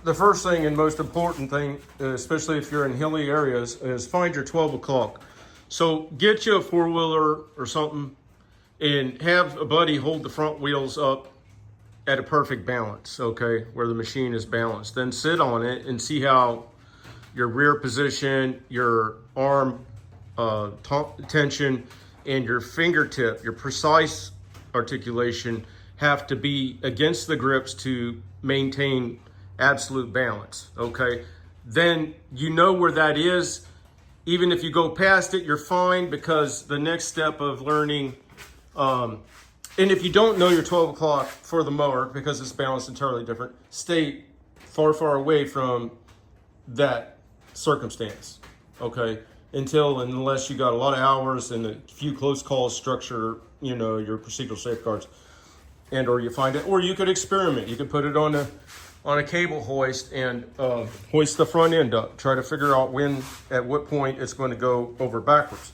the first thing and most important thing, especially if you're in hilly areas, is find your 12 o'clock. So get you a four-wheeler or something and have a buddy hold the front wheels up at a perfect balance, okay, where the machine is balanced. Then sit on it and see how your rear position, your arm tension, and your fingertip, your precise articulation have to be against the grips to maintain absolute balance, okay? Then you know where that is. Even if you go past it, you're fine, because the next step of learning, and if you don't know your 12 o'clock for the mower, because it's balanced entirely different, stay far, far away from that circumstance, okay? Unless you got a lot of hours and a few close calls structure, you know, your procedural safeguards, and or you find it, or you could experiment. You could put it on a cable hoist and hoist the front end up. Try to figure out at what point it's going to go over backwards.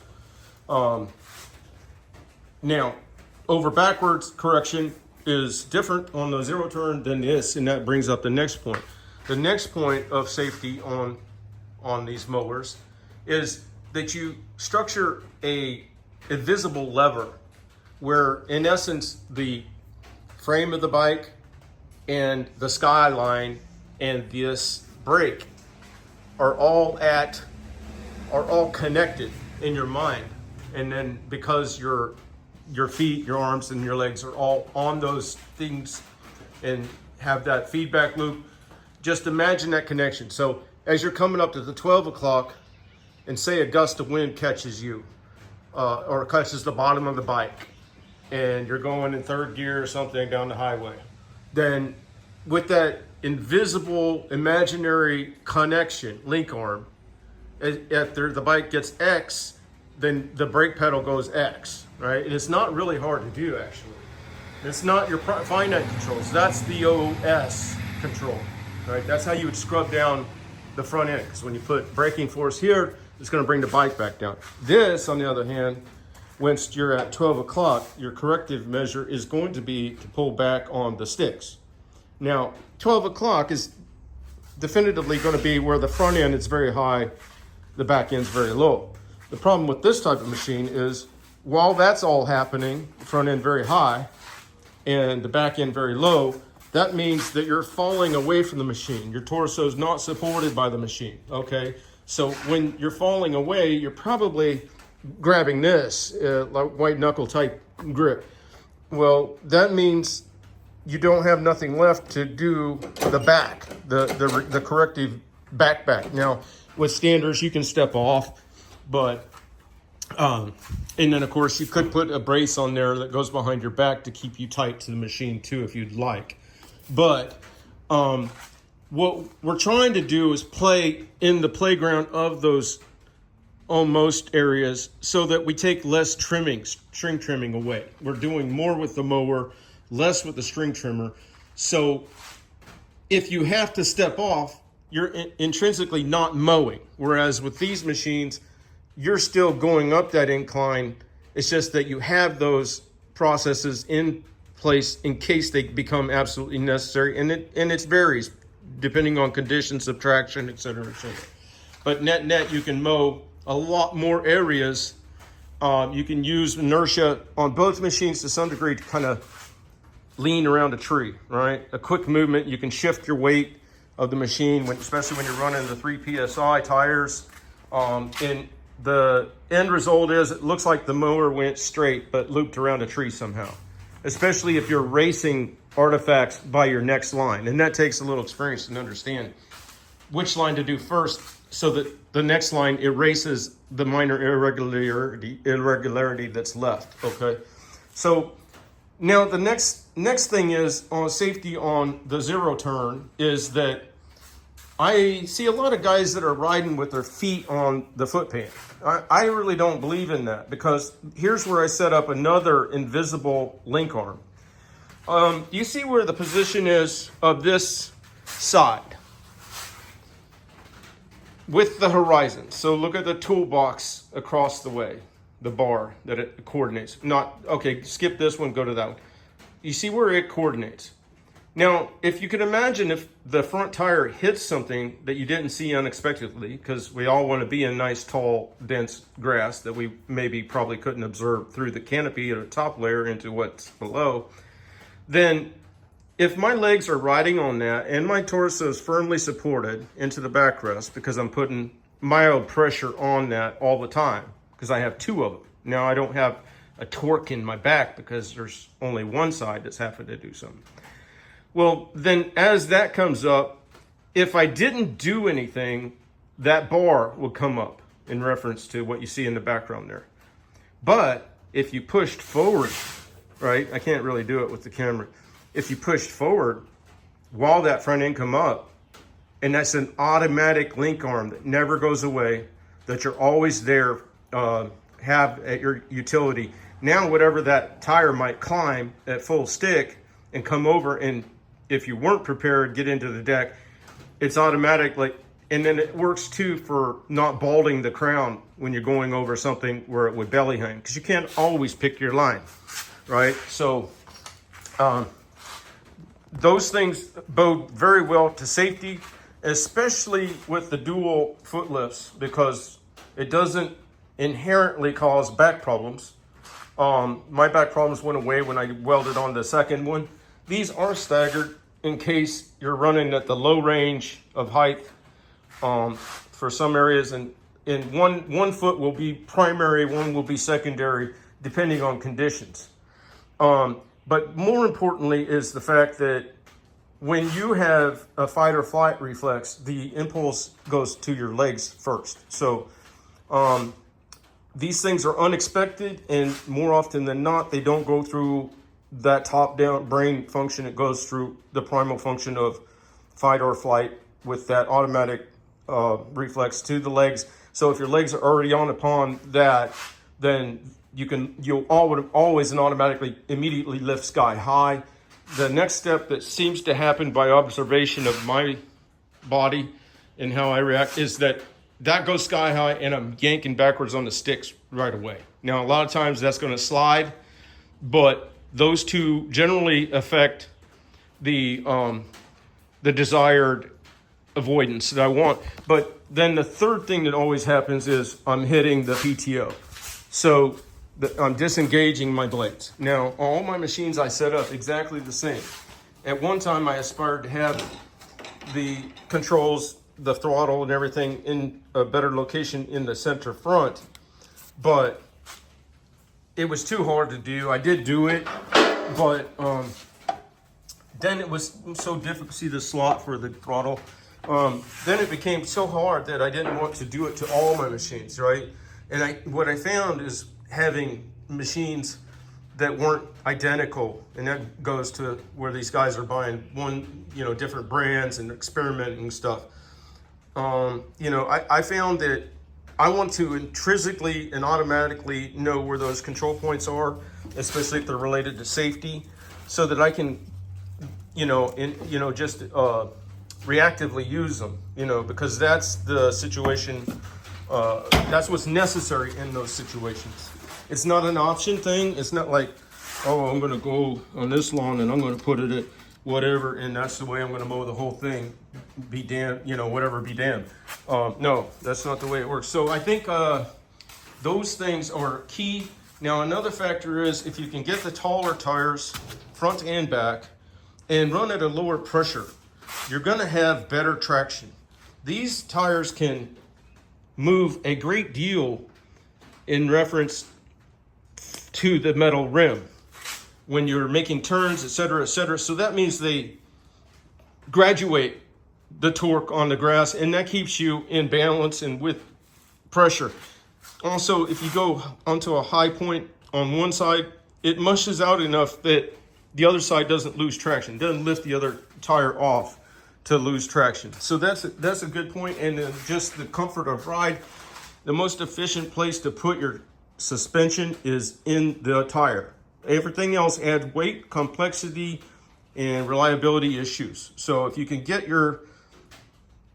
Now, over backwards correction is different on the zero turn than this, and that brings up the next point. The next point of safety on these mowers is that you structure a visible lever where, in essence, the frame of the bike and the skyline and this brake are all connected in your mind. And then because your feet, your arms, and your legs are all on those things and have that feedback loop, just imagine that connection. So as you're coming up to the 12 o'clock and say a gust of wind catches you or catches the bottom of the bike and you're going in third gear or something down the highway, then with that invisible imaginary connection, link arm, after the bike gets X, then the brake pedal goes X, right? And it's not really hard to do, actually. It's not your finite controls. That's the OS control, right? That's how you would scrub down the front end, because when you put braking force here, it's going to bring the bike back down. This, on the other hand, once you're at 12 o'clock, your corrective measure is going to be to pull back on the sticks. Now, 12 o'clock is definitively going to be where the front end is very high, the back end's very low. The problem with this type of machine is, while that's all happening, front end very high and the back end very low, that means that you're falling away from the machine. Your torso is not supported by the machine, okay? So when you're falling away, you're probably grabbing this, like white knuckle type grip. Well, that means you don't have nothing left to do the back, the corrective back. Now, with standards, you can step off, but, and then of course you could put a brace on there that goes behind your back to keep you tight to the machine too, if you'd like. But what we're trying to do is play in the playground of those almost areas so that we take less string trimming away. We're doing more with the mower, less with the string trimmer. So if you have to step off, you're intrinsically not mowing. Whereas with these machines, you're still going up that incline. It's just that you have those processes in place in case they become absolutely necessary. And it varies depending on conditions, subtraction, et cetera, et cetera. But net, you can mow a lot more areas. You can use inertia on both machines to some degree to kind of lean around a tree, right? A quick movement, you can shift your weight of the machine, especially when you're running the 3 PSI tires. And the end result is it looks like the mower went straight but looped around a tree somehow, especially if you're racing artifacts by your next line. And that takes a little experience to understand which line to do first so that the next line erases the minor irregularity that's left, okay? So now the next thing is on safety on the zero turn is that I see a lot of guys that are riding with their feet on the foot pan. I really don't believe in that, because here's where I set up another invisible link arm. You see where the position is of this side with the horizon. So look at the toolbox across the way, the bar that it coordinates. Okay, skip this one, go to that one. You see where it coordinates. Now, if you could imagine if the front tire hits something that you didn't see unexpectedly, because we all want to be in nice, tall, dense grass that we maybe probably couldn't observe through the canopy or the top layer into what's below, then if my legs are riding on that and my torso is firmly supported into the backrest because I'm putting mild pressure on that all the time, because I have two of them. Now I don't have a torque in my back because there's only one side that's having to do something. Well, then as that comes up, if I didn't do anything, that bar will come up in reference to what you see in the background there. But if you pushed forward, right, I can't really do it with the camera. If you pushed forward while that front end come up, and that's an automatic link arm that never goes away, that you're always there, have at your utility. Now, whatever that tire might climb at full stick and come over, and if you weren't prepared, get into the deck, it's automatic. And then it works too for not balding the crown when you're going over something where it would belly hang, because you can't always pick your line, right? So those things bode very well to safety, especially with the dual foot lifts, because it doesn't inherently cause back problems. My back problems went away when I welded on the second one. These are staggered in case you're running at the low range of height for some areas, and one foot will be primary, one will be secondary, depending on conditions. But more importantly is the fact that when you have a fight or flight reflex, the impulse goes to your legs first. So these things are unexpected, and more often than not, they don't go through that top-down brain function. It goes through the primal function of fight or flight with that automatic reflex to the legs. So if your legs are already on upon that, then you'll always and automatically immediately lift sky high. The next step that seems to happen by observation of my body and how I react is that goes sky high and I'm yanking backwards on the sticks right away. Now, a lot of times that's going to slide, but those two generally affect the desired avoidance that I want. But then the third thing that always happens is I'm hitting the PTO. So I'm disengaging my blades. Now, all my machines I set up exactly the same. At one time, I aspired to have the controls, the throttle and everything in a better location in the center front, but it was too hard to do. I did do it, but then it was so difficult. See the slot for the throttle? Then it became so hard that I didn't want to do it to all my machines, right? And what I found is having machines that weren't identical, and that goes to where these guys are buying different brands and experimenting stuff. I found that I want to intrinsically and automatically know where those control points are, especially if they're related to safety, so that I can, just reactively use them, because that's the situation. That's what's necessary in those situations. It's not an option thing. It's not like, oh, I'm going to go on this lawn and I'm going to put it at whatever, and that's the way I'm going to mow the whole thing. Be damned, whatever, be damned. No, that's not the way it works. So I think those things are key. Now, another factor is if you can get the taller tires, front and back, and run at a lower pressure, you're going to have better traction. These tires can move a great deal in reference to the metal rim when you're making turns, etc., etc. So that means they graduate the torque on the grass, and that keeps you in balance and with pressure. Also, if you go onto a high point on one side, it mushes out enough that the other side doesn't lose traction, doesn't lift the other tire off to lose traction. So that's a good point. And then just the comfort of ride, the most efficient place to put your suspension is in the tire. Everything else adds weight, complexity, and reliability issues. So if you can get your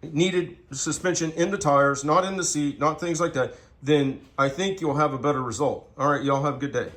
needed suspension in the tires, not in the seat, not things like that, then I think you'll have a better result. All right, y'all have a good day.